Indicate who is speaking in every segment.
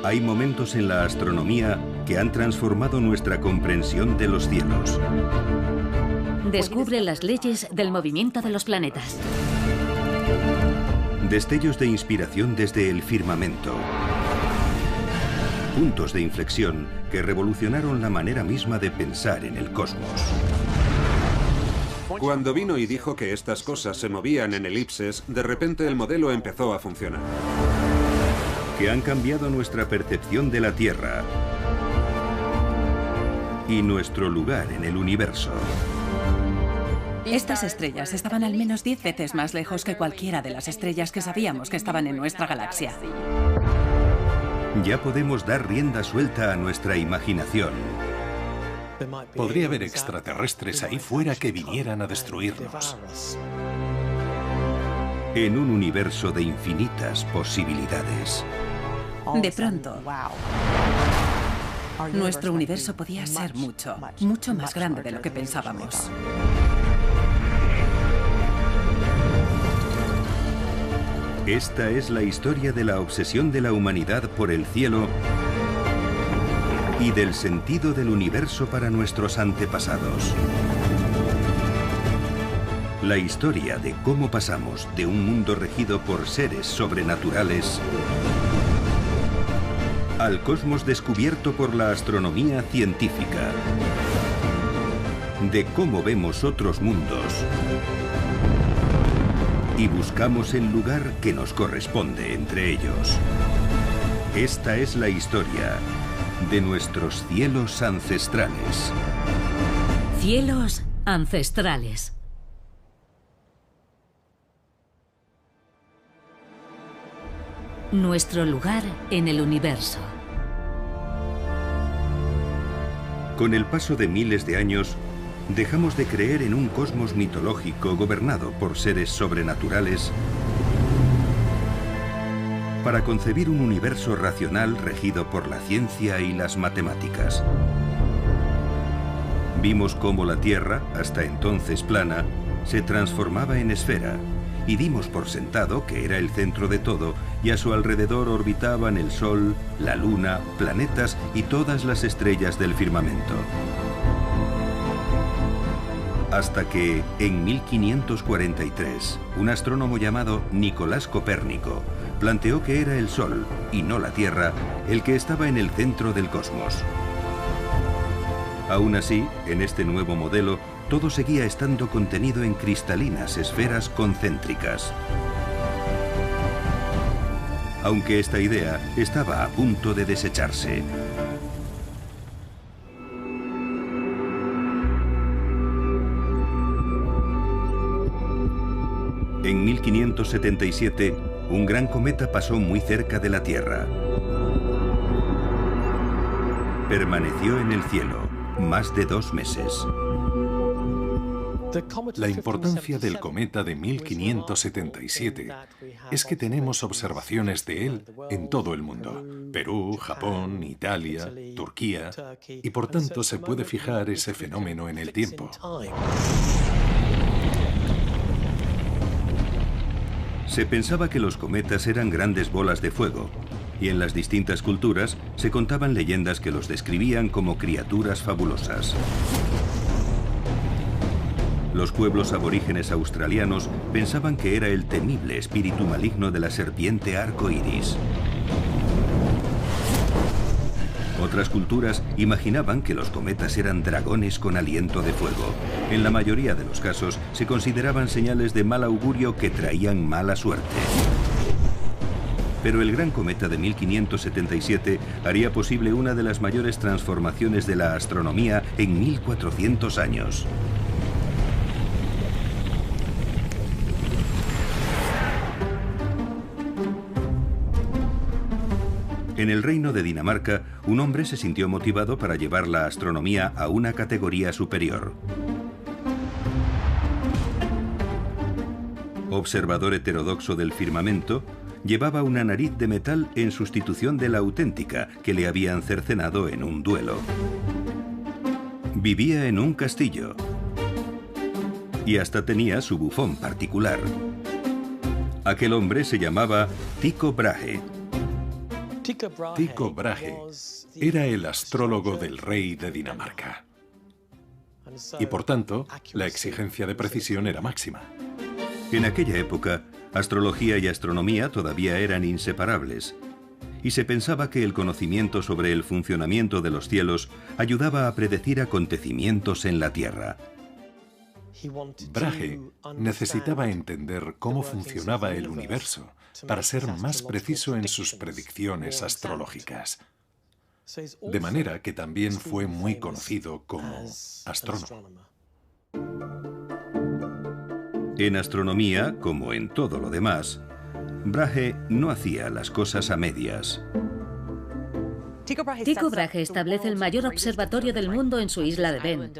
Speaker 1: Hay momentos en la astronomía que han transformado nuestra comprensión de los cielos.
Speaker 2: Descubre las leyes del movimiento de los planetas.
Speaker 1: Destellos de inspiración desde el firmamento. Puntos de inflexión que revolucionaron la manera misma de pensar en el cosmos.
Speaker 3: Cuando vino y dijo que estas cosas se movían en elipses, de repente el modelo empezó a funcionar.
Speaker 1: Que han cambiado nuestra percepción de la Tierra y nuestro lugar en el universo.
Speaker 4: Estas estrellas estaban al menos 10 veces más lejos que cualquiera de las estrellas que sabíamos que estaban en nuestra galaxia.
Speaker 1: Ya podemos dar rienda suelta a nuestra imaginación.
Speaker 5: Podría haber extraterrestres ahí fuera que vinieran a destruirnos.
Speaker 1: En un universo de infinitas posibilidades.
Speaker 4: De pronto, nuestro universo podía ser mucho más grande de lo que pensábamos.
Speaker 1: Esta es la historia de la obsesión de la humanidad por el cielo y del sentido del universo para nuestros antepasados. La historia de cómo pasamos de un mundo regido por seres sobrenaturales al cosmos descubierto por la astronomía científica. De cómo vemos otros mundos y buscamos el lugar que nos corresponde entre ellos. Esta es la historia de nuestros cielos ancestrales.
Speaker 2: Cielos ancestrales. Nuestro lugar en el universo.
Speaker 1: Con el paso de miles de años, dejamos de creer en un cosmos mitológico gobernado por seres sobrenaturales para concebir un universo racional regido por la ciencia y las matemáticas. Vimos cómo la Tierra, hasta entonces plana, se transformaba en esfera y dimos por sentado que era el centro de todo y a su alrededor orbitaban el Sol, la Luna, planetas y todas las estrellas del firmamento. Hasta que, en 1543, un astrónomo llamado Nicolás Copérnico planteó que era el Sol, y no la Tierra, el que estaba en el centro del cosmos. Aún así, en este nuevo modelo, todo seguía estando contenido en cristalinas esferas concéntricas. Aunque esta idea estaba a punto de desecharse. En 1577, un gran cometa pasó muy cerca de la Tierra. Permaneció en el cielo más de 2 meses.
Speaker 5: La importancia del cometa de 1577 es que tenemos observaciones de él en todo el mundo. Perú, Japón, Italia, Turquía, y por tanto se puede fijar ese fenómeno en el tiempo.
Speaker 1: Se pensaba que los cometas eran grandes bolas de fuego, y en las distintas culturas se contaban leyendas que los describían como criaturas fabulosas. Los pueblos aborígenes australianos pensaban que era el temible espíritu maligno de la serpiente arco iris. Otras culturas imaginaban que los cometas eran dragones con aliento de fuego. En la mayoría de los casos se consideraban señales de mal augurio que traían mala suerte. Pero el gran cometa de 1577 haría posible una de las mayores transformaciones de la astronomía en 1400 años. En el reino de Dinamarca, un hombre se sintió motivado para llevar la astronomía a una categoría superior. Observador heterodoxo del firmamento, llevaba una nariz de metal en sustitución de la auténtica que le habían cercenado en un duelo. Vivía en un castillo y hasta tenía su bufón particular. Aquel hombre se llamaba Tycho Brahe.
Speaker 5: Tycho Brahe era el astrólogo del rey de Dinamarca. Y por tanto, la exigencia de precisión era máxima.
Speaker 1: En aquella época, astrología y astronomía todavía eran inseparables, y se pensaba que el conocimiento sobre el funcionamiento de los cielos ayudaba a predecir acontecimientos en la Tierra.
Speaker 5: Brahe necesitaba entender cómo funcionaba el universo para ser más preciso en sus predicciones astrológicas. De manera que también fue muy conocido como astrónomo.
Speaker 1: En astronomía, como en todo lo demás, Brahe no hacía las cosas a medias.
Speaker 2: Tycho Brahe establece el mayor observatorio del mundo en su isla de Ven.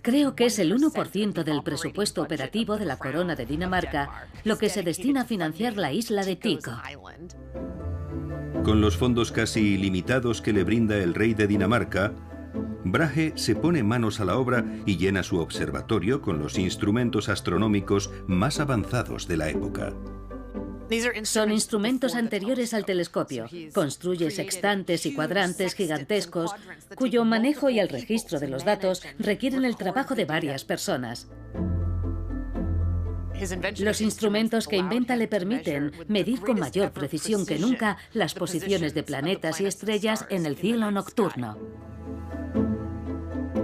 Speaker 2: Creo que es el 1% del presupuesto operativo de la corona de Dinamarca lo que se destina a financiar la isla de Tycho.
Speaker 1: Con los fondos casi ilimitados que le brinda el rey de Dinamarca, Brahe se pone manos a la obra y llena su observatorio con los instrumentos astronómicos más avanzados de la época.
Speaker 2: Son instrumentos anteriores al telescopio. Construye sextantes y cuadrantes gigantescos, cuyo manejo y el registro de los datos requieren el trabajo de varias personas. Los instrumentos que inventa le permiten medir con mayor precisión que nunca las posiciones de planetas y estrellas en el cielo nocturno.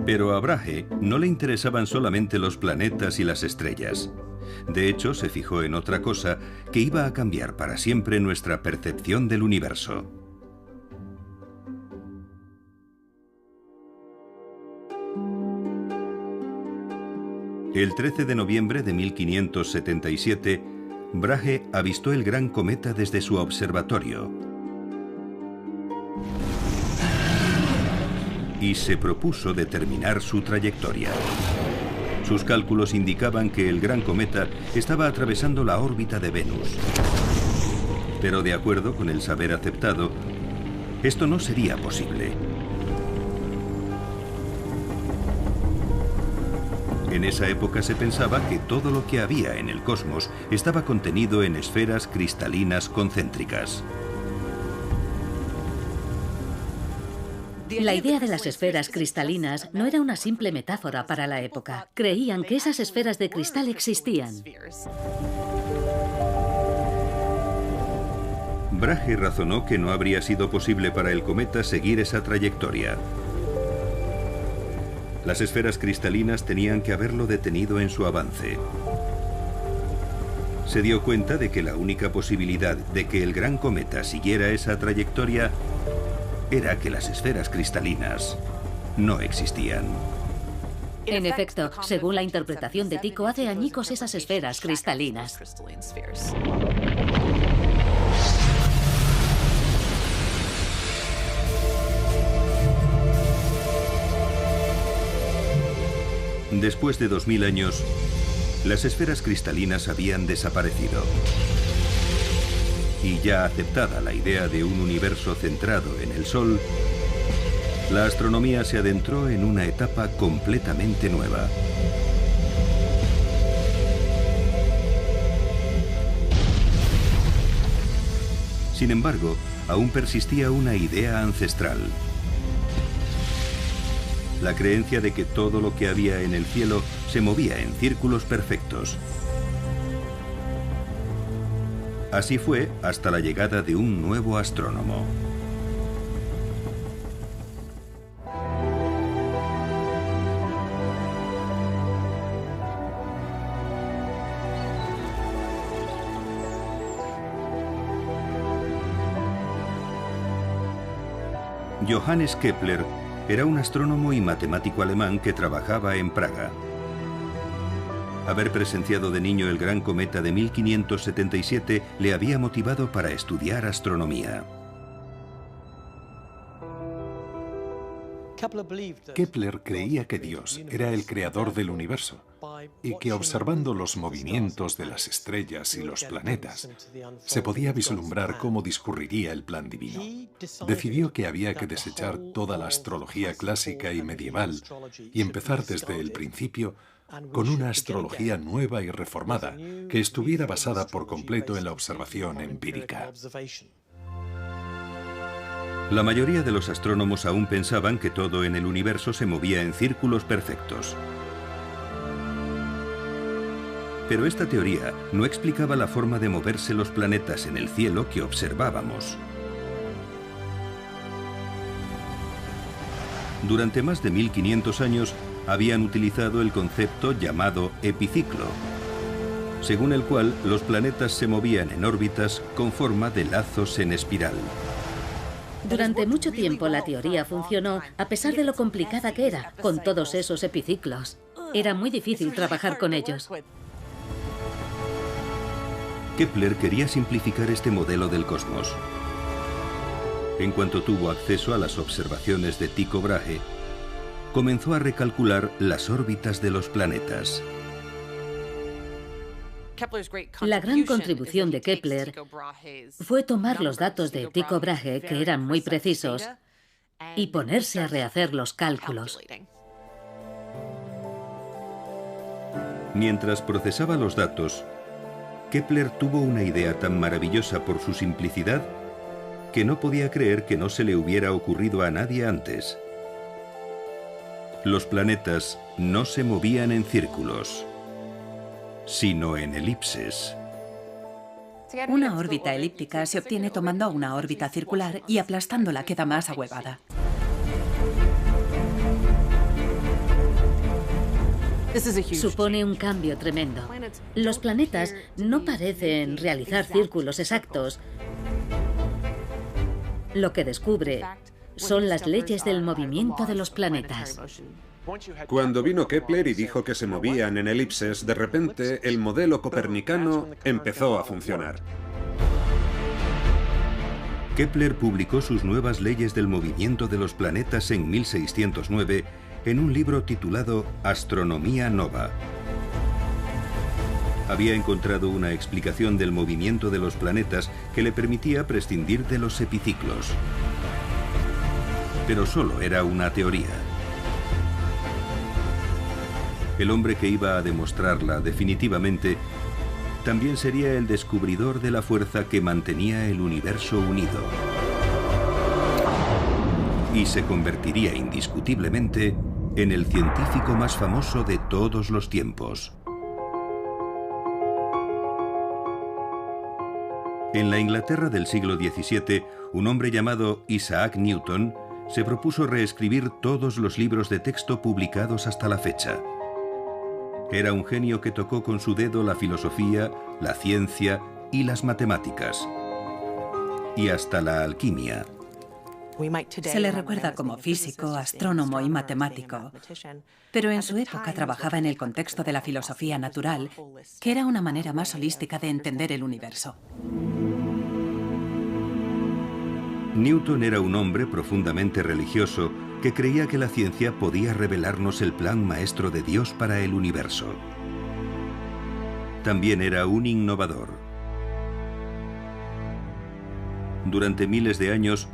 Speaker 1: Pero a Brahe no le interesaban solamente los planetas y las estrellas. De hecho, se fijó en otra cosa que iba a cambiar para siempre nuestra percepción del universo. El 13 de noviembre de 1577, Brahe avistó el gran cometa desde su observatorio y se propuso determinar su trayectoria. Sus cálculos indicaban que el gran cometa estaba atravesando la órbita de Venus. Pero de acuerdo con el saber aceptado, esto no sería posible. En esa época se pensaba que todo lo que había en el cosmos estaba contenido en esferas cristalinas concéntricas.
Speaker 2: La idea de las esferas cristalinas no era una simple metáfora para la época. Creían que esas esferas de cristal existían.
Speaker 1: Brahe razonó que no habría sido posible para el cometa seguir esa trayectoria. Las esferas cristalinas tenían que haberlo detenido en su avance. Se dio cuenta de que la única posibilidad de que el gran cometa siguiera esa trayectoria era que las esferas cristalinas no existían.
Speaker 2: En efecto, según la interpretación de Tycho, hace añicos esas esferas cristalinas.
Speaker 1: Después de 2000 años, las esferas cristalinas habían desaparecido. Y ya aceptada la idea de un universo centrado en el Sol, la astronomía se adentró en una etapa completamente nueva. Sin embargo, aún persistía una idea ancestral. La creencia de que todo lo que había en el cielo se movía en círculos perfectos. Así fue hasta la llegada de un nuevo astrónomo. Johannes Kepler era un astrónomo y matemático alemán que trabajaba en Praga. Haber presenciado de niño el gran cometa de 1577 le había motivado para estudiar astronomía.
Speaker 5: Kepler creía que Dios era el creador del universo y que observando los movimientos de las estrellas y los planetas se podía vislumbrar cómo discurriría el plan divino. Decidió que había que desechar toda la astrología clásica y medieval y empezar desde el principio con una astrología nueva y reformada que estuviera basada por completo en la observación empírica.
Speaker 1: La mayoría de los astrónomos aún pensaban que todo en el universo se movía en círculos perfectos. Pero esta teoría no explicaba la forma de moverse los planetas en el cielo que observábamos. Durante más de 1500 años habían utilizado el concepto llamado epiciclo, según el cual los planetas se movían en órbitas con forma de lazos en espiral.
Speaker 2: Durante mucho tiempo la teoría funcionó, a pesar de lo complicada que era, con todos esos epiciclos. Era muy difícil trabajar con ellos.
Speaker 1: Kepler quería simplificar este modelo del cosmos. En cuanto tuvo acceso a las observaciones de Tycho Brahe, comenzó a recalcular las órbitas de los planetas.
Speaker 2: La gran contribución de Kepler fue tomar los datos de Tycho Brahe, que eran muy precisos, y ponerse a rehacer los cálculos.
Speaker 1: Mientras procesaba los datos, Kepler tuvo una idea tan maravillosa por su simplicidad que no podía creer que no se le hubiera ocurrido a nadie antes. Los planetas no se movían en círculos, sino en elipses.
Speaker 4: Una órbita elíptica se obtiene tomando una órbita circular y aplastándola queda más ahuevada.
Speaker 2: Supone un cambio tremendo. Los planetas no parecen realizar círculos exactos. Lo que descubre son las leyes del movimiento de los planetas.
Speaker 3: Cuando vino Kepler y dijo que se movían en elipses, de repente el modelo copernicano empezó a funcionar.
Speaker 1: Kepler publicó sus nuevas leyes del movimiento de los planetas en 1609 en un libro titulado Astronomía Nova. Había encontrado una explicación del movimiento de los planetas que le permitía prescindir de los epiciclos. Pero solo era una teoría. El hombre que iba a demostrarla definitivamente también sería el descubridor de la fuerza que mantenía el universo unido. Y se convertiría indiscutiblemente en el científico más famoso de todos los tiempos. En la Inglaterra del siglo XVII, un hombre llamado Isaac Newton se propuso reescribir todos los libros de texto publicados hasta la fecha. Era un genio que tocó con su dedo la filosofía, la ciencia y las matemáticas. Y hasta la alquimia.
Speaker 4: Se le recuerda como físico, astrónomo y matemático, pero en su época trabajaba en el contexto de la filosofía natural, que era una manera más holística de entender el universo.
Speaker 1: Newton era un hombre profundamente religioso que creía que la ciencia podía revelarnos el plan maestro de Dios para el universo. También era un innovador. Durante miles de años,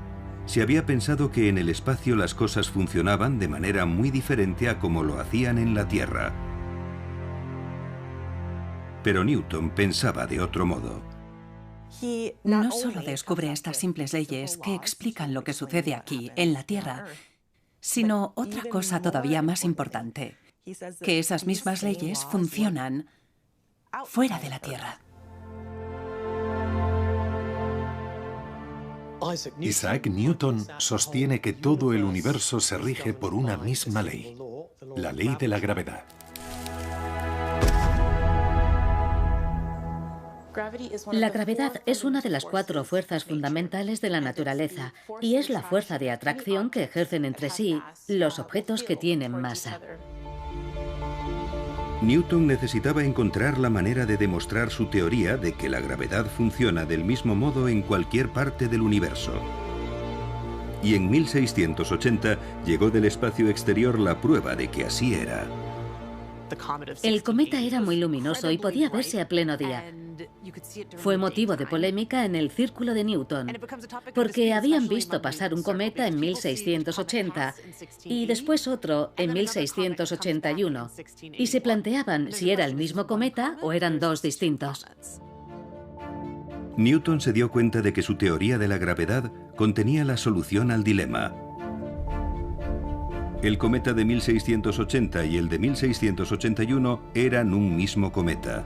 Speaker 1: se había pensado que en el espacio las cosas funcionaban de manera muy diferente a como lo hacían en la Tierra. Pero Newton pensaba de otro modo.
Speaker 4: No solo descubre estas simples leyes que explican lo que sucede aquí, en la Tierra, sino otra cosa todavía más importante, que esas mismas leyes funcionan fuera de la Tierra.
Speaker 5: Isaac Newton sostiene que todo el universo se rige por una misma ley, la ley de la gravedad.
Speaker 2: La gravedad es una de las 4 fuerzas fundamentales de la naturaleza y es la fuerza de atracción que ejercen entre sí los objetos que tienen masa.
Speaker 1: Newton necesitaba encontrar la manera de demostrar su teoría de que la gravedad funciona del mismo modo en cualquier parte del universo. Y en 1680 llegó del espacio exterior la prueba de que así era.
Speaker 2: El cometa era muy luminoso y podía verse a pleno día. Fue motivo de polémica en el círculo de Newton, porque habían visto pasar un cometa en 1680 y después otro en 1681, y se planteaban si era el mismo cometa o eran 2 distintos.
Speaker 1: Newton se dio cuenta de que su teoría de la gravedad contenía la solución al dilema. El cometa de 1680 y el de 1681 eran un mismo cometa.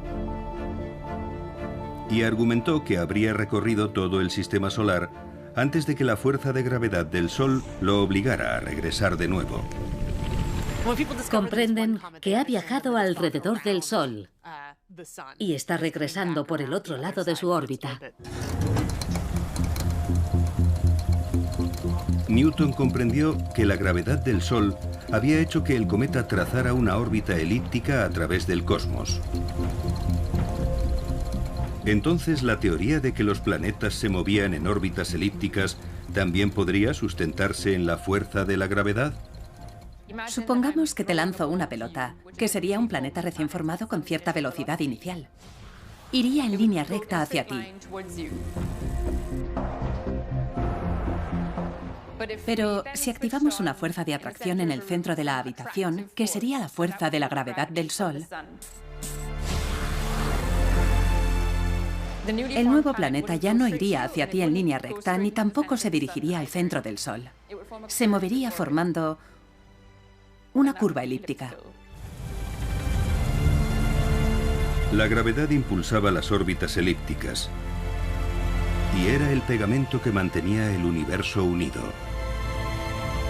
Speaker 1: Y argumentó que habría recorrido todo el sistema solar antes de que la fuerza de gravedad del Sol lo obligara a regresar de nuevo.
Speaker 2: Comprenden que ha viajado alrededor del Sol y está regresando por el otro lado de su órbita.
Speaker 1: Newton comprendió que la gravedad del Sol había hecho que el cometa trazara una órbita elíptica a través del cosmos. Entonces, la teoría de que los planetas se movían en órbitas elípticas también podría sustentarse en la fuerza de la gravedad.
Speaker 4: Supongamos que te lanzo una pelota, que sería un planeta recién formado con cierta velocidad inicial. Iría en línea recta hacia ti. Pero si activamos una fuerza de atracción en el centro de la habitación, que sería la fuerza de la gravedad del Sol, el nuevo planeta ya no iría hacia ti en línea recta, ni tampoco se dirigiría al centro del Sol. Se movería formando una curva elíptica.
Speaker 1: La gravedad impulsaba las órbitas elípticas y era el pegamento que mantenía el universo unido.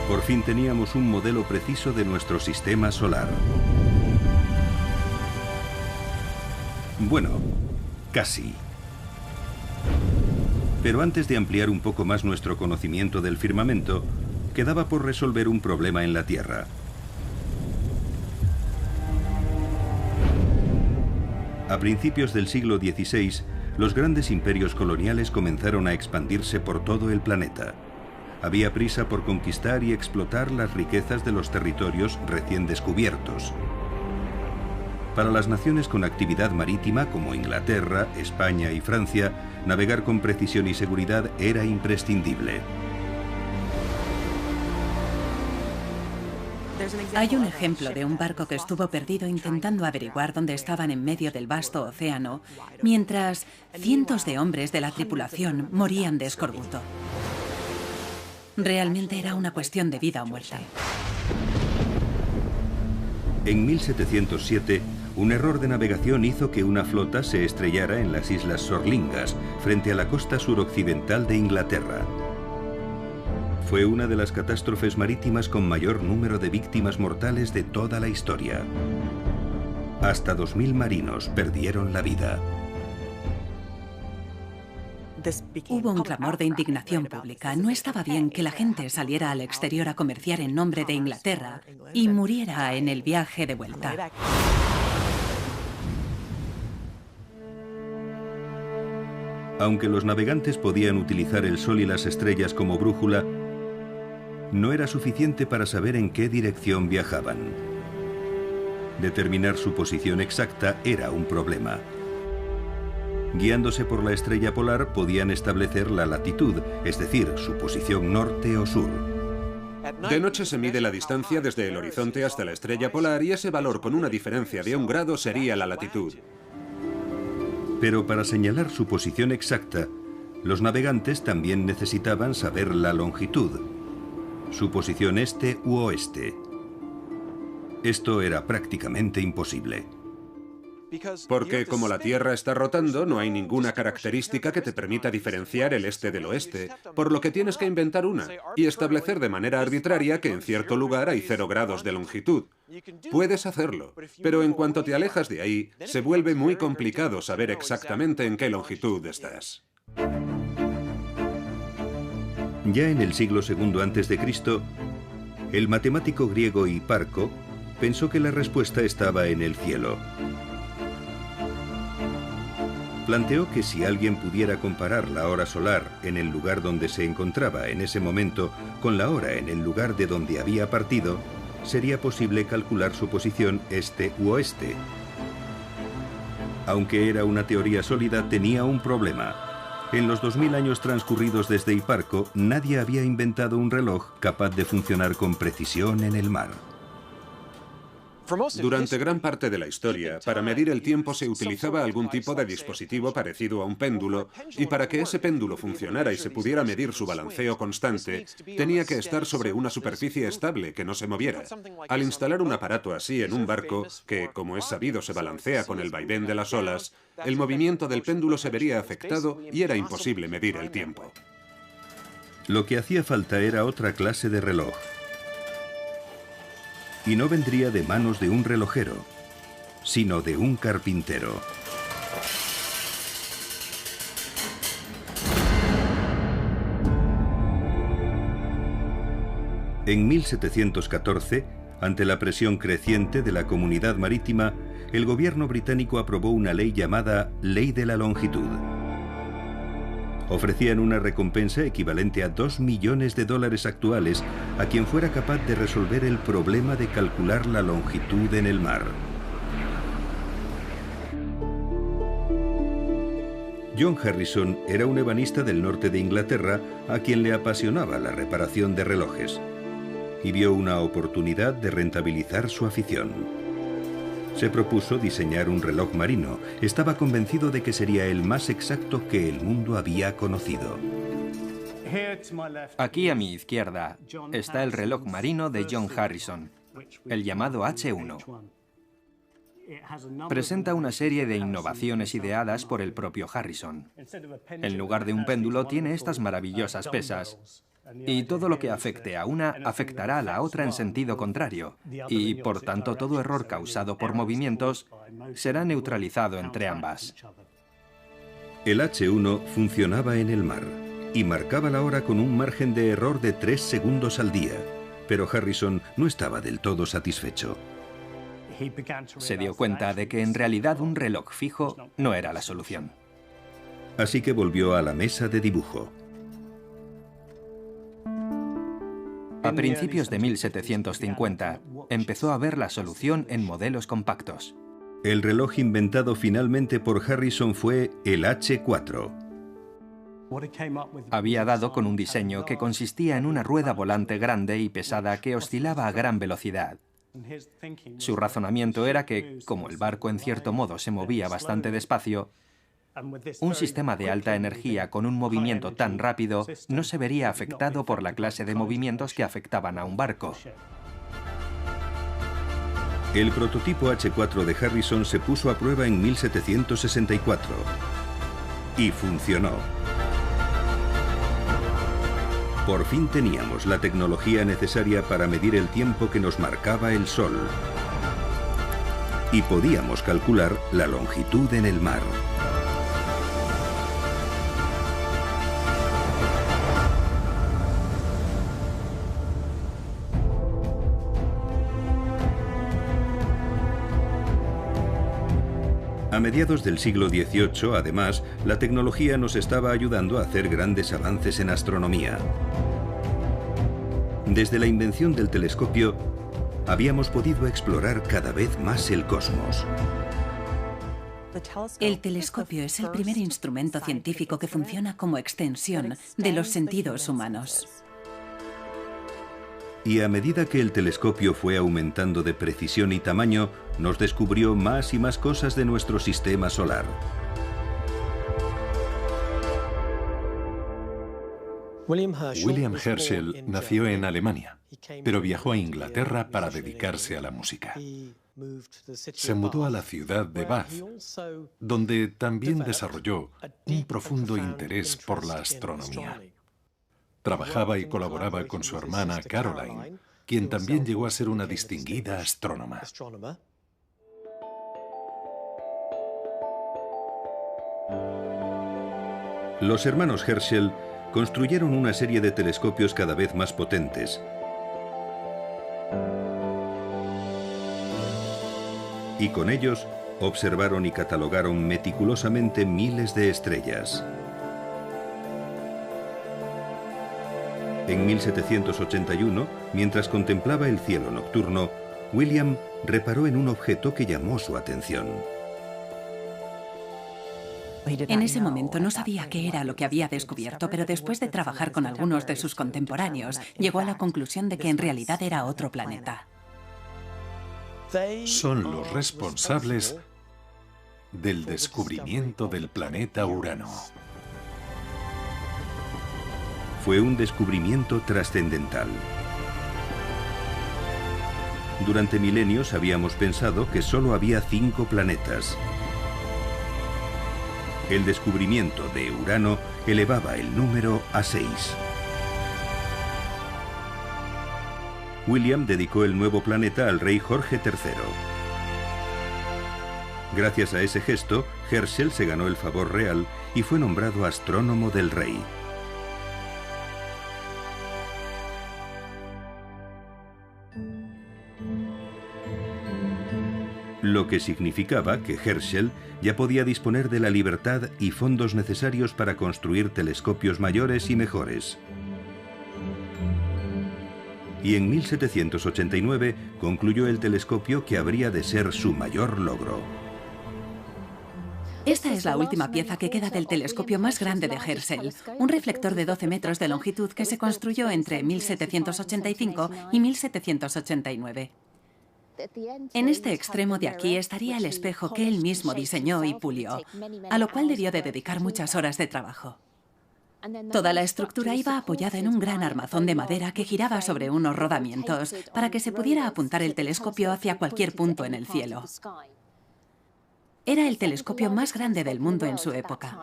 Speaker 1: Por fin teníamos un modelo preciso de nuestro sistema solar. Bueno, casi. Pero antes de ampliar un poco más nuestro conocimiento del firmamento, quedaba por resolver un problema en la Tierra. A principios del siglo XVI, los grandes imperios coloniales comenzaron a expandirse por todo el planeta. Había prisa por conquistar y explotar las riquezas de los territorios recién descubiertos. Para las naciones con actividad marítima como Inglaterra, España y Francia, navegar con precisión y seguridad era imprescindible.
Speaker 4: Hay un ejemplo de un barco que estuvo perdido intentando averiguar dónde estaban en medio del vasto océano, mientras cientos de hombres de la tripulación morían de escorbuto. Realmente era una cuestión de vida o muerte.
Speaker 1: En 1707, un error de navegación hizo que una flota se estrellara en las Islas Sorlingas, frente a la costa suroccidental de Inglaterra. Fue una de las catástrofes marítimas con mayor número de víctimas mortales de toda la historia. Hasta 2000 marinos perdieron la vida.
Speaker 4: Hubo un clamor de indignación pública. No estaba bien que la gente saliera al exterior a comerciar en nombre de Inglaterra y muriera en el viaje de vuelta.
Speaker 1: Aunque los navegantes podían utilizar el sol y las estrellas como brújula, no era suficiente para saber en qué dirección viajaban. Determinar su posición exacta era un problema. Guiándose por la estrella polar podían establecer la latitud, es decir, su posición norte o sur.
Speaker 3: De noche se mide la distancia desde el horizonte hasta la estrella polar y ese valor con una diferencia de 1 grado sería la latitud.
Speaker 1: Pero para señalar su posición exacta, los navegantes también necesitaban saber la longitud, su posición este u oeste. Esto era prácticamente imposible.
Speaker 3: Porque como la Tierra está rotando, no hay ninguna característica que te permita diferenciar el este del oeste, por lo que tienes que inventar una y establecer de manera arbitraria que en cierto lugar hay 0 grados de longitud. Puedes hacerlo, pero en cuanto te alejas de ahí, se vuelve muy complicado saber exactamente en qué longitud estás.
Speaker 1: Ya en el siglo II a.C., el matemático griego Hiparco pensó que la respuesta estaba en el cielo. Planteó que si alguien pudiera comparar la hora solar en el lugar donde se encontraba en ese momento con la hora en el lugar de donde había partido, sería posible calcular su posición este u oeste. Aunque era una teoría sólida, tenía un problema. En los 2000 años transcurridos desde Hiparco, nadie había inventado un reloj capaz de funcionar con precisión en el mar.
Speaker 3: Durante gran parte de la historia, para medir el tiempo se utilizaba algún tipo de dispositivo parecido a un péndulo, y para que ese péndulo funcionara y se pudiera medir su balanceo constante, tenía que estar sobre una superficie estable que no se moviera. Al instalar un aparato así en un barco, que, como es sabido, se balancea con el vaivén de las olas, el movimiento del péndulo se vería afectado y era imposible medir el tiempo.
Speaker 1: Lo que hacía falta era otra clase de reloj. Y no vendría de manos de un relojero, sino de un carpintero. En 1714, ante la presión creciente de la comunidad marítima, el gobierno británico aprobó una ley llamada Ley de la Longitud. Ofrecían una recompensa equivalente a $2 millones actuales a quien fuera capaz de resolver el problema de calcular la longitud en el mar. John Harrison era un ebanista del norte de Inglaterra a quien le apasionaba la reparación de relojes y vio una oportunidad de rentabilizar su afición. Se propuso diseñar un reloj marino. Estaba convencido de que sería el más exacto que el mundo había conocido.
Speaker 6: Aquí a mi izquierda está el reloj marino de John Harrison, el llamado H1. Presenta una serie de innovaciones ideadas por el propio Harrison. En lugar de un péndulo tiene estas maravillosas pesas. Y todo lo que afecte a una afectará a la otra en sentido contrario, y por tanto todo error causado por movimientos será neutralizado entre ambas.
Speaker 1: El H1 funcionaba en el mar y marcaba la hora con un margen de error de 3 segundos al día, pero Harrison no estaba del todo satisfecho.
Speaker 6: Se dio cuenta de que en realidad un reloj fijo no era la solución.
Speaker 1: Así que volvió a la mesa de dibujo.
Speaker 6: A principios de 1750, empezó a ver la solución en modelos compactos.
Speaker 1: El reloj inventado finalmente por Harrison fue el H4.
Speaker 6: Había dado con un diseño que consistía en una rueda volante grande y pesada que oscilaba a gran velocidad. Su razonamiento era que, como el barco en cierto modo se movía bastante despacio, un sistema de alta energía con un movimiento tan rápido no se vería afectado por la clase de movimientos que afectaban a un barco.
Speaker 1: El prototipo H4 de Harrison se puso a prueba en 1764 y funcionó. Por fin teníamos la tecnología necesaria para medir el tiempo que nos marcaba el sol y podíamos calcular la longitud en el mar. A mediados del siglo XVIII, además, la tecnología nos estaba ayudando a hacer grandes avances en astronomía. Desde la invención del telescopio, habíamos podido explorar cada vez más el cosmos.
Speaker 4: El telescopio es el primer instrumento científico que funciona como extensión de los sentidos humanos.
Speaker 1: Y a medida que el telescopio fue aumentando de precisión y tamaño, nos descubrió más y más cosas de nuestro sistema solar.
Speaker 5: William Herschel nació en Alemania, pero viajó a Inglaterra para dedicarse a la música. Se mudó a la ciudad de Bath, donde también desarrolló un profundo interés por la astronomía. Trabajaba y colaboraba con su hermana Caroline, quien también llegó a ser una distinguida astrónoma.
Speaker 1: Los hermanos Herschel construyeron una serie de telescopios cada vez más potentes. Y con ellos observaron y catalogaron meticulosamente miles de estrellas. En 1781, mientras contemplaba el cielo nocturno, William reparó en un objeto que llamó su atención.
Speaker 4: En ese momento no sabía qué era lo que había descubierto, pero después de trabajar con algunos de sus contemporáneos, llegó a la conclusión de que en realidad era otro planeta.
Speaker 5: Son los responsables del descubrimiento del planeta Urano.
Speaker 1: Fue un descubrimiento trascendental. Durante milenios habíamos pensado que solo había 5 planetas. El descubrimiento de Urano elevaba el número a 6. William dedicó el nuevo planeta al rey Jorge III. Gracias a ese gesto, Herschel se ganó el favor real y fue nombrado astrónomo del rey. Lo que significaba que Herschel ya podía disponer de la libertad y fondos necesarios para construir telescopios mayores y mejores. Y en 1789 concluyó el telescopio que habría de ser su mayor logro.
Speaker 4: Esta es la última pieza que queda del telescopio más grande de Herschel, un reflector de 12 metros de longitud que se construyó entre 1785 y 1789. En este extremo de aquí estaría el espejo que él mismo diseñó y pulió, a lo cual debió de dedicar muchas horas de trabajo. Toda la estructura iba apoyada en un gran armazón de madera que giraba sobre unos rodamientos para que se pudiera apuntar el telescopio hacia cualquier punto en el cielo. Era el telescopio más grande del mundo en su época.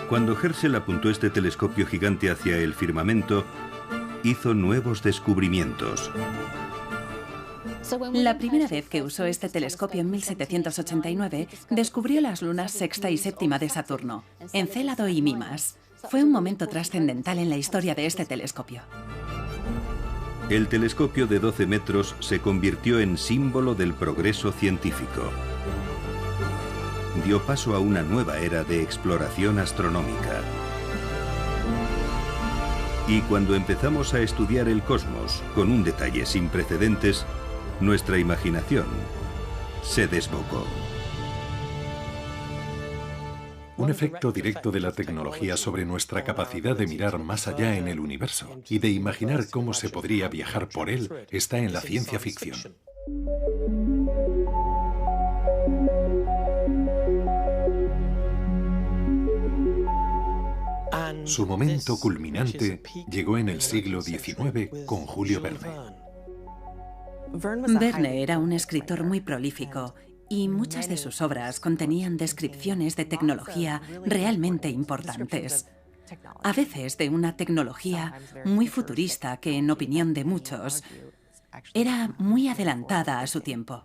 Speaker 1: Cuando Herschel apuntó este telescopio gigante hacia el firmamento, hizo nuevos descubrimientos.
Speaker 4: La primera vez que usó este telescopio en 1789, descubrió las lunas sexta y séptima de Saturno, Encélado y Mimas. Fue un momento trascendental en la historia de este telescopio.
Speaker 1: El telescopio de 12 metros se convirtió en símbolo del progreso científico. Dio paso a una nueva era de exploración astronómica. Y cuando empezamos a estudiar el cosmos con un detalle sin precedentes, nuestra imaginación se desbocó.
Speaker 5: Un efecto directo de la tecnología sobre nuestra capacidad de mirar más allá en el universo y de imaginar cómo se podría viajar por él está en la ciencia ficción. Su momento culminante llegó en el siglo XIX con Julio Verne.
Speaker 4: Verne era un escritor muy prolífico y muchas de sus obras contenían descripciones de tecnología realmente importantes. A veces de una tecnología muy futurista que, en opinión de muchos, era muy adelantada a su tiempo.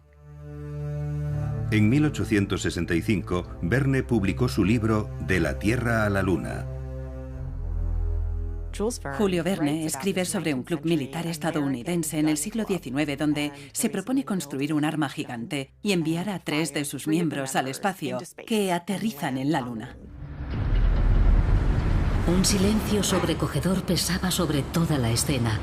Speaker 1: En 1865, Verne publicó su libro De la Tierra a la Luna.
Speaker 4: Julio Verne escribe sobre un club militar estadounidense en el siglo XIX donde se propone construir un arma gigante y enviar a 3 de sus miembros al espacio, que aterrizan en la Luna.
Speaker 2: Un silencio sobrecogedor pesaba sobre toda la escena.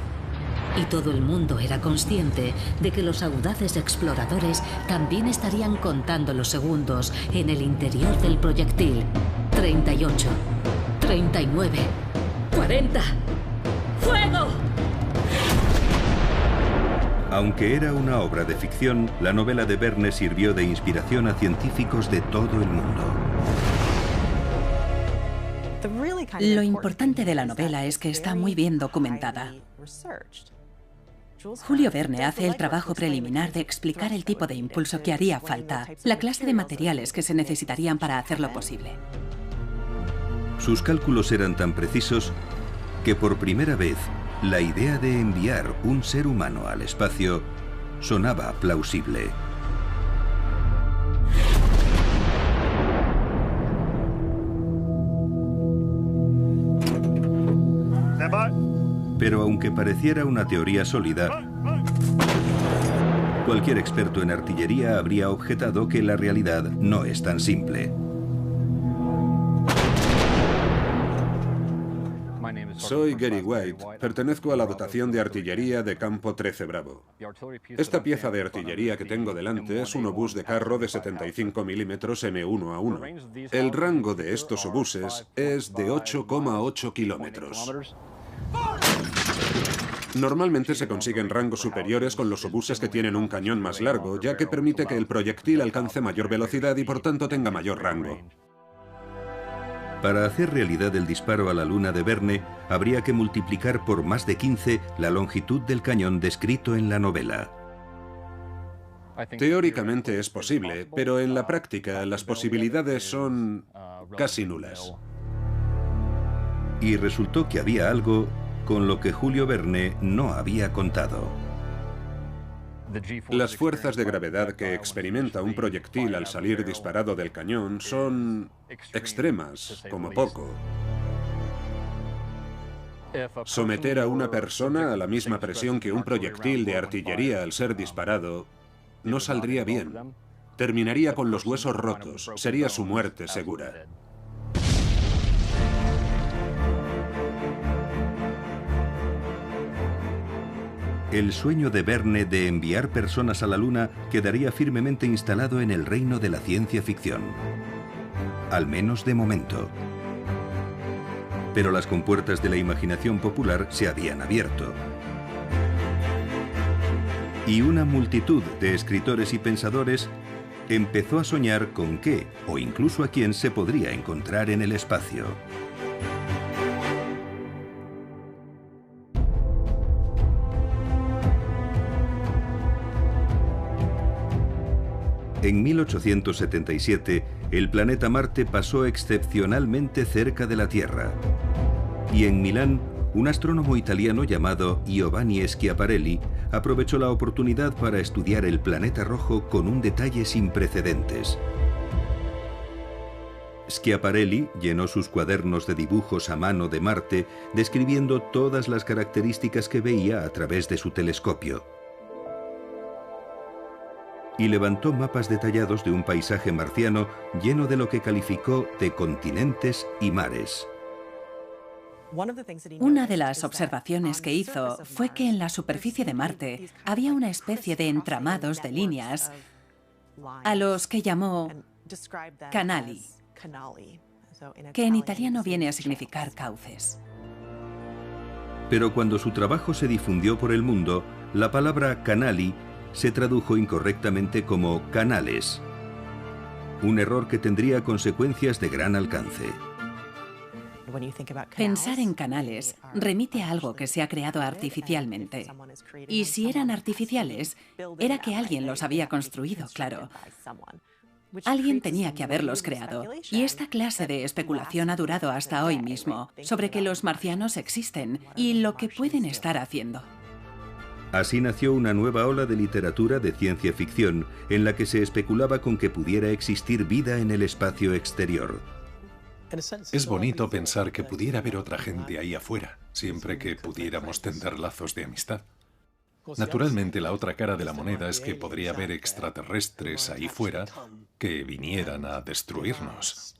Speaker 2: Y todo el mundo era consciente de que los audaces exploradores también estarían contando los segundos en el interior del proyectil. 38, 39... 40. ¡Fuego!
Speaker 1: Aunque era una obra de ficción, la novela de Verne sirvió de inspiración a científicos de todo el mundo.
Speaker 4: Lo importante de la novela es que está muy bien documentada. Julio Verne hace el trabajo preliminar de explicar el tipo de impulso que haría falta, la clase de materiales que se necesitarían para hacerlo posible.
Speaker 1: Sus cálculos eran tan precisos que por primera vez la idea de enviar un ser humano al espacio sonaba plausible. Pero aunque pareciera una teoría sólida, cualquier experto en artillería habría objetado que la realidad no es tan simple.
Speaker 3: Soy Gary White, pertenezco a la dotación de artillería de Campo 13 Bravo. Esta pieza de artillería que tengo delante es un obús de carro de 75 milímetros M1A1. El rango de estos obuses es de 8,8 kilómetros. Normalmente se consiguen rangos superiores con los obuses que tienen un cañón más largo, ya que permite que el proyectil alcance mayor velocidad y por tanto tenga mayor rango.
Speaker 1: Para hacer realidad el disparo a la luna de Verne, habría que multiplicar por más de 15 la longitud del cañón descrito en la novela.
Speaker 3: Teóricamente es posible, pero en la práctica las posibilidades son casi nulas.
Speaker 1: Y resultó que había algo con lo que Julio Verne no había contado.
Speaker 3: Las fuerzas de gravedad que experimenta un proyectil al salir disparado del cañón son extremas, como poco. Someter a una persona a la misma presión que un proyectil de artillería al ser disparado no saldría bien. Terminaría con los huesos rotos, sería su muerte segura.
Speaker 1: El sueño de Verne de enviar personas a la Luna quedaría firmemente instalado en el reino de la ciencia ficción. Al menos de momento. Pero las compuertas de la imaginación popular se habían abierto. Y una multitud de escritores y pensadores empezó a soñar con qué, o incluso a quién se podría encontrar en el espacio. En 1877, el planeta Marte pasó excepcionalmente cerca de la Tierra. Y en Milán, un astrónomo italiano llamado Giovanni Schiaparelli aprovechó la oportunidad para estudiar el planeta rojo con un detalle sin precedentes. Schiaparelli llenó sus cuadernos de dibujos a mano de Marte, describiendo todas las características que veía a través de su telescopio. Y levantó mapas detallados de un paisaje marciano lleno de lo que calificó de continentes y mares.
Speaker 4: Una de las observaciones que hizo fue que en la superficie de Marte había una especie de entramados de líneas a los que llamó canali, que en italiano viene a significar cauces.
Speaker 1: Pero cuando su trabajo se difundió por el mundo, la palabra canali se tradujo incorrectamente como canales. Un error que tendría consecuencias de gran alcance.
Speaker 4: Pensar en canales remite a algo que se ha creado artificialmente. Y si eran artificiales, era que alguien los había construido, claro. Alguien tenía que haberlos creado. Y esta clase de especulación ha durado hasta hoy mismo, sobre que los marcianos existen y lo que pueden estar haciendo.
Speaker 1: Así nació una nueva ola de literatura de ciencia ficción en la que se especulaba con que pudiera existir vida en el espacio exterior.
Speaker 5: Es bonito pensar que pudiera haber otra gente ahí afuera, siempre que pudiéramos tender lazos de amistad. Naturalmente, la otra cara de la moneda es que podría haber extraterrestres ahí fuera que vinieran a destruirnos.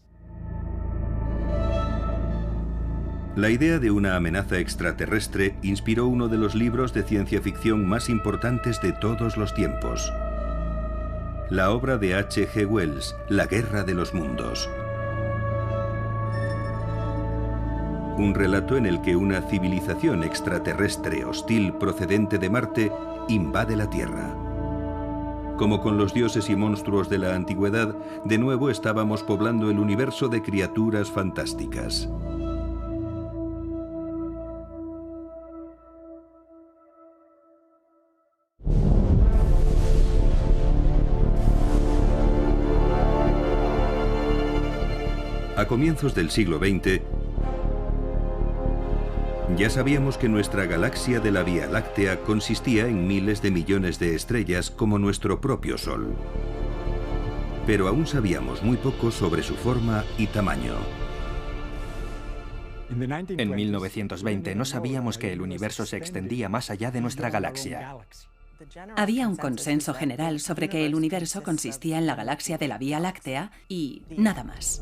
Speaker 1: La idea de una amenaza extraterrestre inspiró uno de los libros de ciencia ficción más importantes de todos los tiempos. La obra de H.G. Wells, La Guerra de los Mundos. Un relato en el que una civilización extraterrestre hostil procedente de Marte invade la Tierra. Como con los dioses y monstruos de la antigüedad, de nuevo estábamos poblando el universo de criaturas fantásticas. A comienzos del siglo XX, ya sabíamos que nuestra galaxia de la Vía Láctea consistía en miles de millones de estrellas como nuestro propio Sol. Pero aún sabíamos muy poco sobre su forma y tamaño.
Speaker 6: En 1920 no sabíamos que el universo se extendía más allá de nuestra galaxia.
Speaker 4: Había un consenso general sobre que el universo consistía en la galaxia de la Vía Láctea y nada más.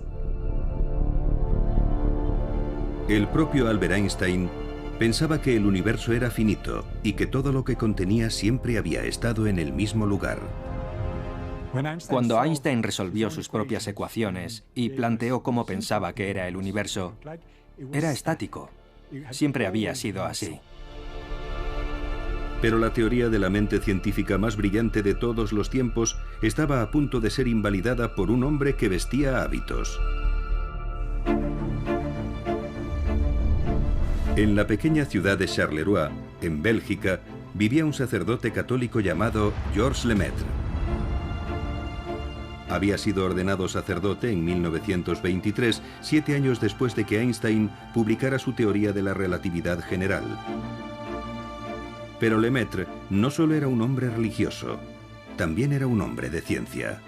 Speaker 1: El propio Albert Einstein pensaba que el universo era finito y que todo lo que contenía siempre había estado en el mismo lugar.
Speaker 6: Cuando Einstein resolvió sus propias ecuaciones y planteó cómo pensaba que era el universo, era estático. Siempre había sido así.
Speaker 1: Pero la teoría de la mente científica más brillante de todos los tiempos estaba a punto de ser invalidada por un hombre que vestía hábitos. En la pequeña ciudad de Charleroi, en Bélgica, vivía un sacerdote católico llamado Georges Lemaitre. Había sido ordenado sacerdote en 1923, 7 años después de que Einstein publicara su teoría de la relatividad general. Pero Lemaitre no solo era un hombre religioso, también era un hombre de ciencia.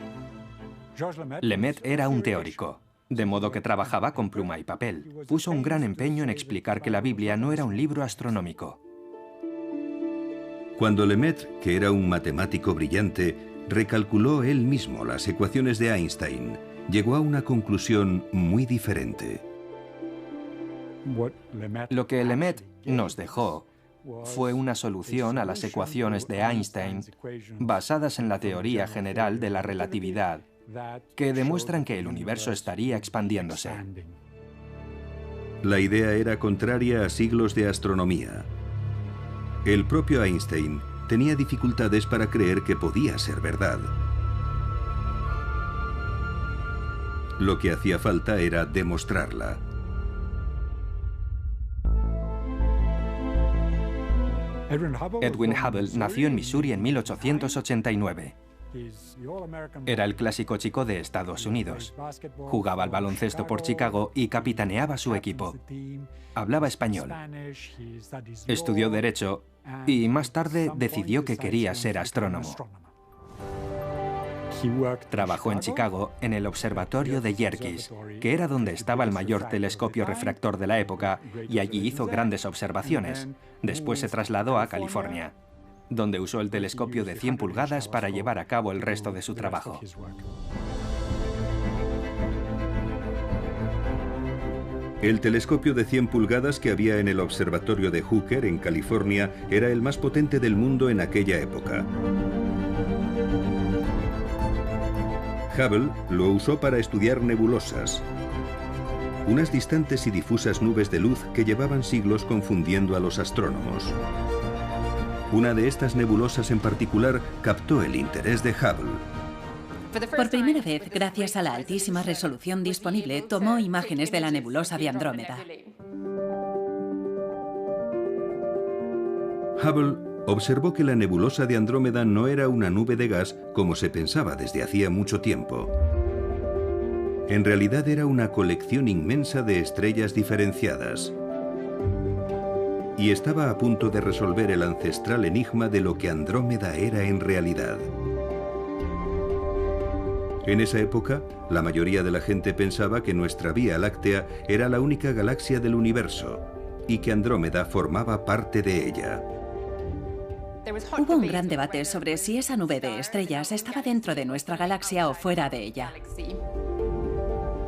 Speaker 6: Lemaitre era un teórico, de modo que trabajaba con pluma y papel. Puso un gran empeño en explicar que la Biblia no era un libro astronómico.
Speaker 1: Cuando Lemaitre, que era un matemático brillante, recalculó él mismo las ecuaciones de Einstein, llegó a una conclusión muy diferente.
Speaker 6: Lo que Lemaitre nos dejó fue una solución a las ecuaciones de Einstein basadas en la teoría general de la relatividad, que demuestran que el universo estaría expandiéndose.
Speaker 1: La idea era contraria a siglos de astronomía. El propio Einstein tenía dificultades para creer que podía ser verdad. Lo que hacía falta era demostrarla.
Speaker 6: Edwin Hubble nació en Missouri en 1889. Era el clásico chico de Estados Unidos. Jugaba al baloncesto por Chicago y capitaneaba su equipo. Hablaba español. Estudió Derecho y más tarde decidió que quería ser astrónomo. Trabajó en Chicago en el observatorio de Yerkes, que era donde estaba el mayor telescopio refractor de la época, y allí hizo grandes observaciones. Después se trasladó a California, donde usó el telescopio de 100 pulgadas para llevar a cabo el resto de su trabajo.
Speaker 1: El telescopio de 100 pulgadas que había en el observatorio de Hooker, en California, era el más potente del mundo en aquella época. Hubble lo usó para estudiar nebulosas, unas distantes y difusas nubes de luz que llevaban siglos confundiendo a los astrónomos. Una de estas nebulosas en particular captó el interés de Hubble.
Speaker 4: Por primera vez, gracias a la altísima resolución disponible, tomó imágenes de la nebulosa de Andrómeda.
Speaker 1: Hubble observó que la nebulosa de Andrómeda no era una nube de gas como se pensaba desde hacía mucho tiempo. En realidad era una colección inmensa de estrellas diferenciadas. Y estaba a punto de resolver el ancestral enigma de lo que Andrómeda era en realidad. En esa época, la mayoría de la gente pensaba que nuestra Vía Láctea era la única galaxia del universo y que Andrómeda formaba parte de ella.
Speaker 4: Hubo un gran debate sobre si esa nube de estrellas estaba dentro de nuestra galaxia o fuera de ella.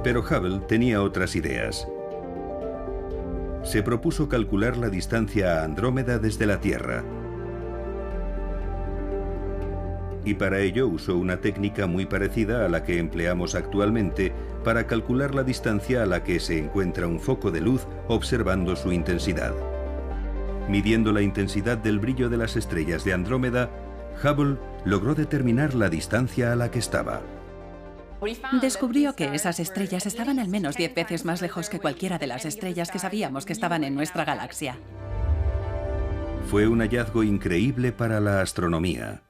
Speaker 1: Pero Hubble tenía otras ideas. Se propuso calcular la distancia a Andrómeda desde la Tierra. Y para ello usó una técnica muy parecida a la que empleamos actualmente para calcular la distancia a la que se encuentra un foco de luz observando su intensidad. Midiendo la intensidad del brillo de las estrellas de Andrómeda, Hubble logró determinar la distancia a la que estaba.
Speaker 4: Descubrió que esas estrellas estaban al menos 10 veces más lejos que cualquiera de las estrellas que sabíamos que estaban en nuestra galaxia.
Speaker 1: Fue un hallazgo increíble para la astronomía.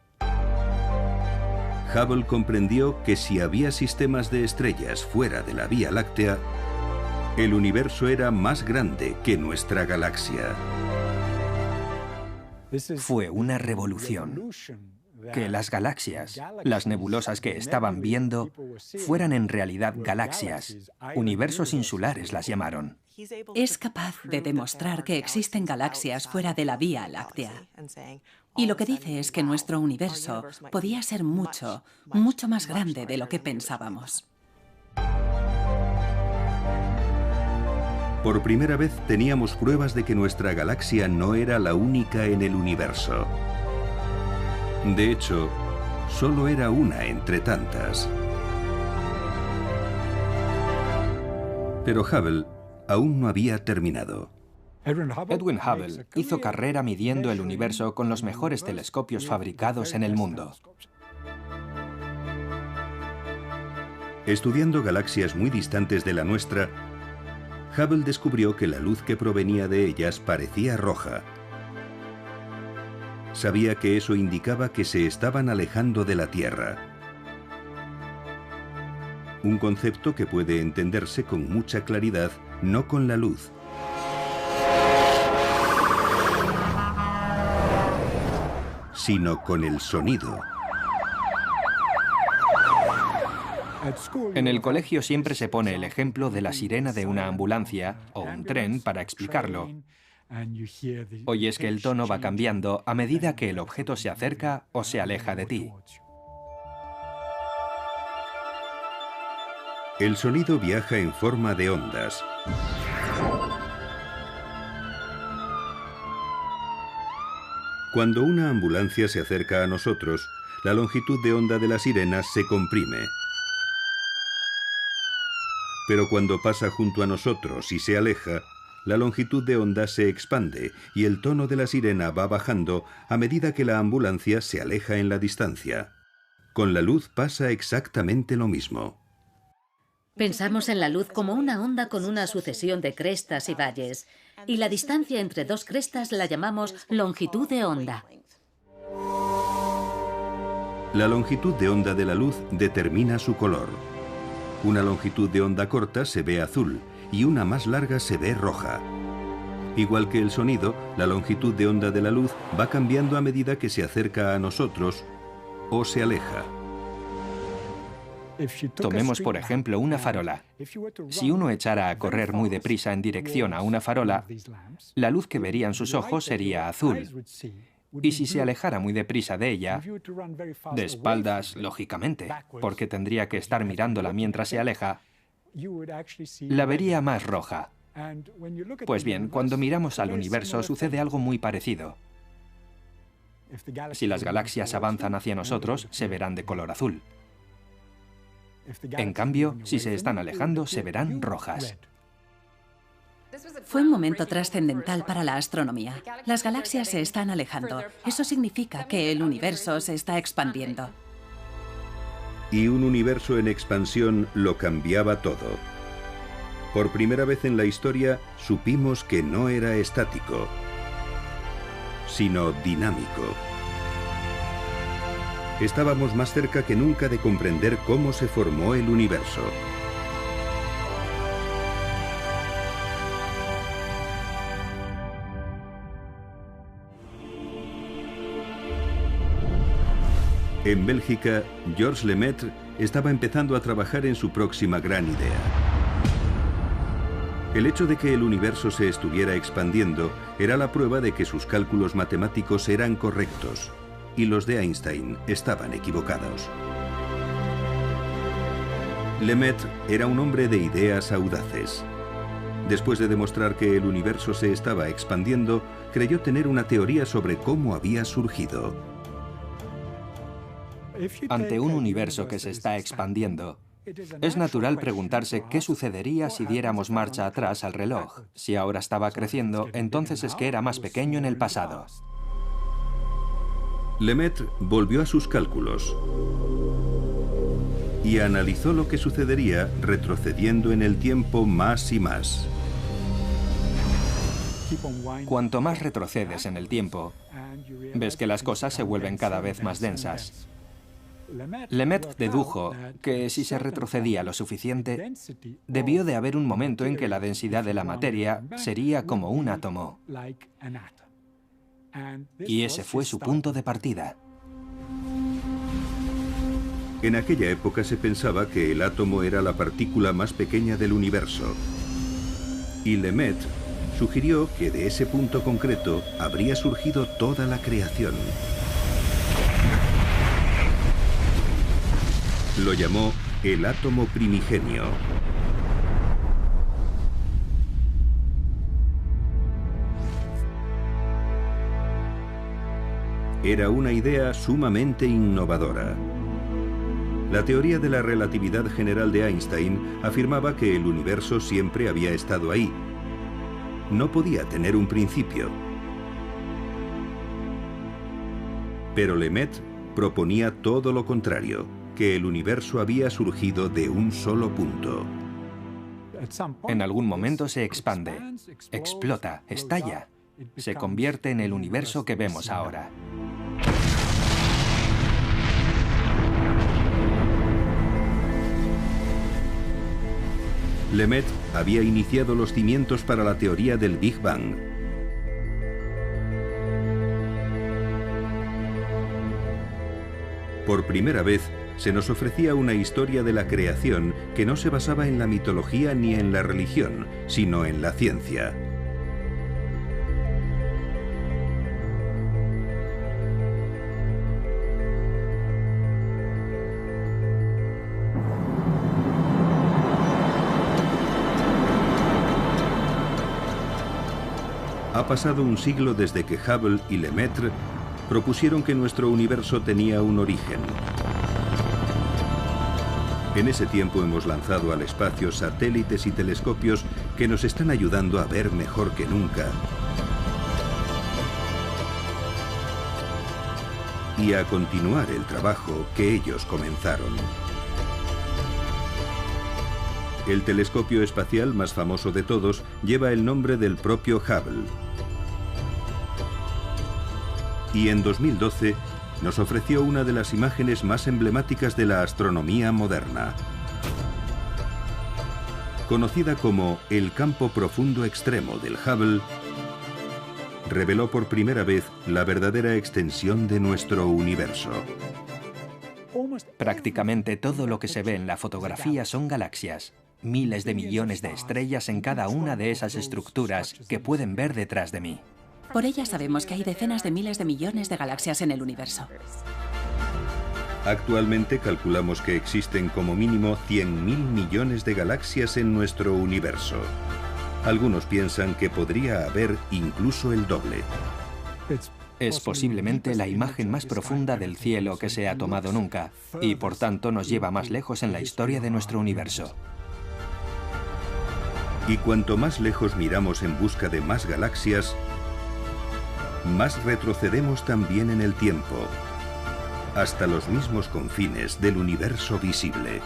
Speaker 1: Hubble comprendió que si había sistemas de estrellas fuera de la Vía Láctea, el universo era más grande que nuestra galaxia.
Speaker 6: Fue una revolución. Que las galaxias, las nebulosas que estaban viendo, fueran en realidad galaxias. Universos insulares las llamaron.
Speaker 4: Es capaz de demostrar que existen galaxias fuera de la Vía Láctea. Y lo que dice es que nuestro universo podía ser mucho, mucho más grande de lo que pensábamos.
Speaker 1: Por primera vez teníamos pruebas de que nuestra galaxia no era la única en el universo. De hecho, solo era una entre tantas. Pero Hubble aún no había terminado.
Speaker 6: Edwin Hubble hizo carrera midiendo el universo con los mejores telescopios fabricados en el mundo.
Speaker 1: Estudiando galaxias muy distantes de la nuestra, Hubble descubrió que la luz que provenía de ellas parecía roja. Sabía que eso indicaba que se estaban alejando de la Tierra. Un concepto que puede entenderse con mucha claridad, no con la luz, sino con el sonido.
Speaker 6: En el colegio siempre se pone el ejemplo de la sirena de una ambulancia o un tren para explicarlo. Oyes que el tono va cambiando a medida que el objeto se acerca o se aleja de ti.
Speaker 1: El sonido viaja en forma de ondas. Cuando una ambulancia se acerca a nosotros, la longitud de onda de la sirena se comprime. Pero cuando pasa junto a nosotros y se aleja, la longitud de onda se expande y el tono de la sirena va bajando a medida que la ambulancia se aleja en la distancia. Con la luz pasa exactamente lo mismo.
Speaker 2: Pensamos en la luz como una onda con una sucesión de crestas y valles, y la distancia entre dos crestas la llamamos longitud de onda.
Speaker 1: La longitud de onda de la luz determina su color. Una longitud de onda corta se ve azul y una más larga se ve roja. Igual que el sonido, la longitud de onda de la luz va cambiando a medida que se acerca a nosotros o se aleja.
Speaker 6: Tomemos por ejemplo una farola. Si uno echara a correr muy deprisa en dirección a una farola, la luz que verían sus ojos sería azul. Y si se alejara muy deprisa de ella, de espaldas, lógicamente, porque tendría que estar mirándola mientras se aleja, la vería más roja. Pues bien, cuando miramos al universo sucede algo muy parecido. Si las galaxias avanzan hacia nosotros, se verán de color azul. En cambio, si se están alejando, se verán rojas.
Speaker 4: Fue un momento trascendental para la astronomía. Las galaxias se están alejando. Eso significa que el universo se está expandiendo.
Speaker 1: Y un universo en expansión lo cambiaba todo. Por primera vez en la historia supimos que no era estático, sino dinámico. Estábamos más cerca que nunca de comprender cómo se formó el universo. En Bélgica, Georges Lemaître estaba empezando a trabajar en su próxima gran idea. El hecho de que el universo se estuviera expandiendo era la prueba de que sus cálculos matemáticos eran correctos y los de Einstein estaban equivocados. Lemaître era un hombre de ideas audaces. Después de demostrar que el universo se estaba expandiendo, creyó tener una teoría sobre cómo había surgido.
Speaker 6: Ante un universo que se está expandiendo, es natural preguntarse qué sucedería si diéramos marcha atrás al reloj. Si ahora estaba creciendo, entonces es que era más pequeño en el pasado.
Speaker 1: Lemaître volvió a sus cálculos y analizó lo que sucedería retrocediendo en el tiempo más y más.
Speaker 6: Cuanto más retrocedes en el tiempo, ves que las cosas se vuelven cada vez más densas. Lemaître dedujo que si se retrocedía lo suficiente, debió de haber un momento en que la densidad de la materia sería como un átomo. Y ese fue su punto de partida.
Speaker 1: En aquella época se pensaba que el átomo era la partícula más pequeña del universo. Y Lemaître sugirió que de ese punto concreto habría surgido toda la creación. Lo llamó el átomo primigenio. Era una idea sumamente innovadora. La teoría de la relatividad general de Einstein afirmaba que el universo siempre había estado ahí. no podía tener un principio. Pero Lemaitre proponía todo lo contrario, que el universo había surgido de un solo punto.
Speaker 6: En algún momento se expande, explota, estalla. Se convierte en el universo que vemos ahora.
Speaker 1: Lemaitre había iniciado los cimientos para la teoría del Big Bang. Por primera vez, se nos ofrecía una historia de la creación que no se basaba en la mitología ni en la religión, sino en la ciencia. Ha pasado un siglo desde que Hubble y Lemaitre propusieron que nuestro universo tenía un origen. En ese tiempo hemos lanzado al espacio satélites y telescopios que nos están ayudando a ver mejor que nunca y a continuar el trabajo que ellos comenzaron. El telescopio espacial más famoso de todos lleva el nombre del propio Hubble. Y en 2012 nos ofreció una de las imágenes más emblemáticas de la astronomía moderna. Conocida como el campo profundo extremo del Hubble, reveló por primera vez la verdadera extensión de nuestro universo.
Speaker 6: Prácticamente todo lo que se ve en la fotografía son galaxias. Miles de millones de estrellas en cada una de esas estructuras que pueden ver detrás de mí.
Speaker 4: Por ella sabemos que hay decenas de miles de millones de galaxias en el universo.
Speaker 1: Actualmente calculamos que existen como mínimo 100.000 millones de galaxias en nuestro universo. Algunos piensan que podría haber incluso el doble.
Speaker 6: Es posiblemente la imagen más profunda del cielo que se ha tomado nunca, y por tanto nos lleva más lejos en la historia de nuestro universo.
Speaker 1: Y cuanto más lejos miramos en busca de más galaxias, más retrocedemos también en el tiempo, hasta los mismos confines del universo visible.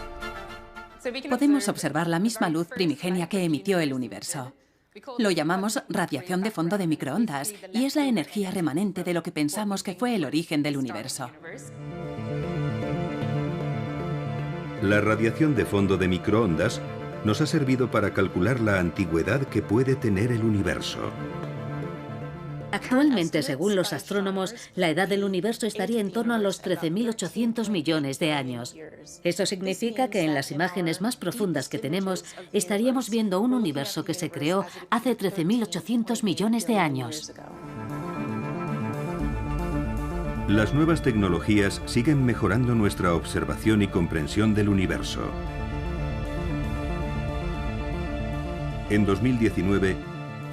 Speaker 4: Podemos observar la misma luz primigenia que emitió el universo. Lo llamamos radiación de fondo de microondas y es la energía remanente de lo que pensamos que fue el origen del universo.
Speaker 1: La radiación de fondo de microondas nos ha servido para calcular la antigüedad que puede tener el universo.
Speaker 2: Actualmente, según los astrónomos, la edad del universo estaría en torno a los 13.800 millones de años. Eso significa que en las imágenes más profundas que tenemos, estaríamos viendo un universo que se creó hace 13.800 millones de años.
Speaker 1: Las nuevas tecnologías siguen mejorando nuestra observación y comprensión del universo. En 2019,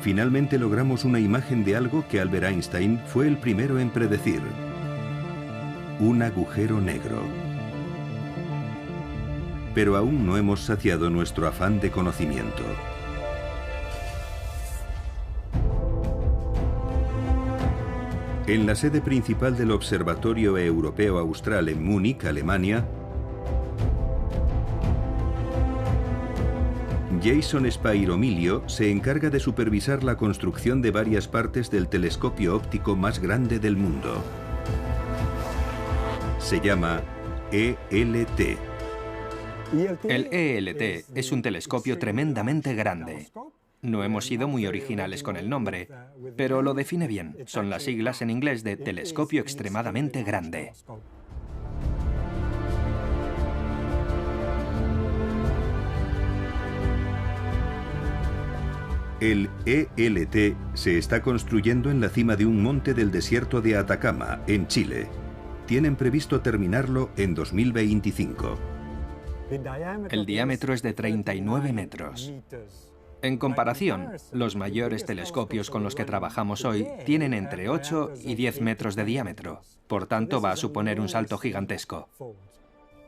Speaker 1: finalmente logramos una imagen de algo que Albert Einstein fue el primero en predecir: un agujero negro. Pero aún no hemos saciado nuestro afán de conocimiento. En la sede principal del Observatorio Europeo Austral en Múnich, Alemania, Jason Spairomilio se encarga de supervisar la construcción de varias partes del telescopio óptico más grande del mundo. Se llama ELT.
Speaker 6: El ELT es un telescopio tremendamente grande. No hemos sido muy originales con el nombre, pero lo define bien. Son las siglas en inglés de telescopio extremadamente grande.
Speaker 1: El ELT se está construyendo en la cima de un monte del desierto de Atacama, en Chile. Tienen previsto terminarlo en 2025.
Speaker 6: El diámetro es de 39 metros. En comparación, los mayores telescopios con los que trabajamos hoy tienen entre 8 y 10 metros de diámetro. Por tanto, va a suponer un salto gigantesco.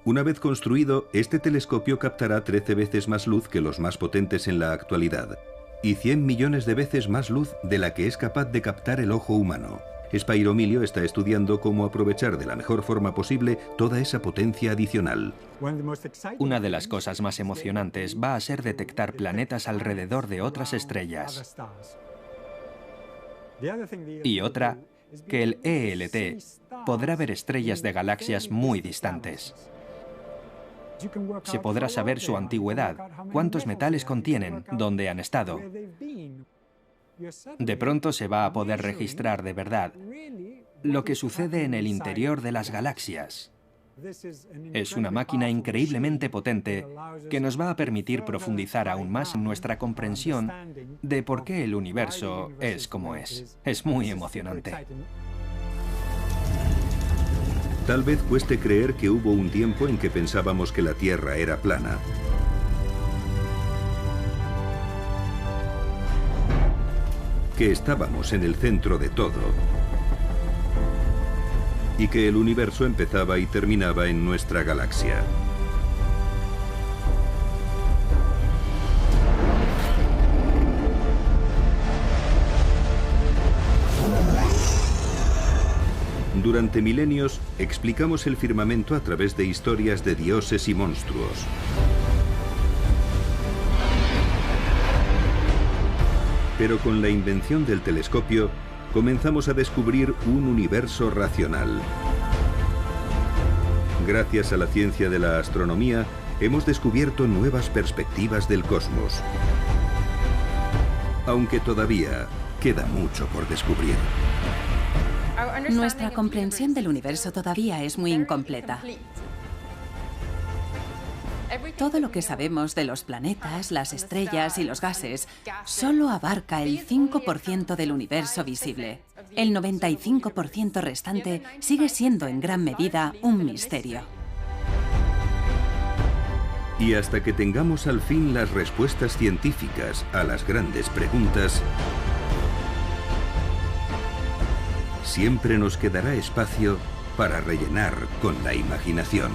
Speaker 1: Una vez construido, este telescopio captará 13 veces más luz que los más potentes en la actualidad. y 100 millones de veces más luz de la que es capaz de captar el ojo humano. Spyro Milio está estudiando cómo aprovechar de la mejor forma posible toda esa potencia adicional.
Speaker 6: Una de las cosas más emocionantes va a ser detectar planetas alrededor de otras estrellas. Y otra, que el ELT podrá ver estrellas de galaxias muy distantes. Se podrá saber su antigüedad, cuántos metales contienen, dónde han estado. De pronto se va a poder registrar de verdad lo que sucede en el interior de las galaxias. Es una máquina increíblemente potente que nos va a permitir profundizar aún más en nuestra comprensión de por qué el universo es como es. Es muy emocionante.
Speaker 1: Tal vez cueste creer que hubo un tiempo en que pensábamos que la Tierra era plana. Que estábamos en el centro de todo. Y que el universo empezaba y terminaba en nuestra galaxia. Durante milenios explicamos el firmamento a través de historias de dioses y monstruos. Pero con la invención del telescopio, comenzamos a descubrir un universo racional. Gracias a la ciencia de la astronomía, hemos descubierto nuevas perspectivas del cosmos. Aunque todavía queda mucho por descubrir.
Speaker 4: Nuestra comprensión del universo todavía es muy incompleta. Todo lo que sabemos de los planetas, las estrellas y los gases solo abarca el 5% del universo visible. El 95% restante sigue siendo en gran medida un misterio.
Speaker 1: Y hasta que tengamos al fin las respuestas científicas a las grandes preguntas, siempre nos quedará espacio para rellenar con la imaginación.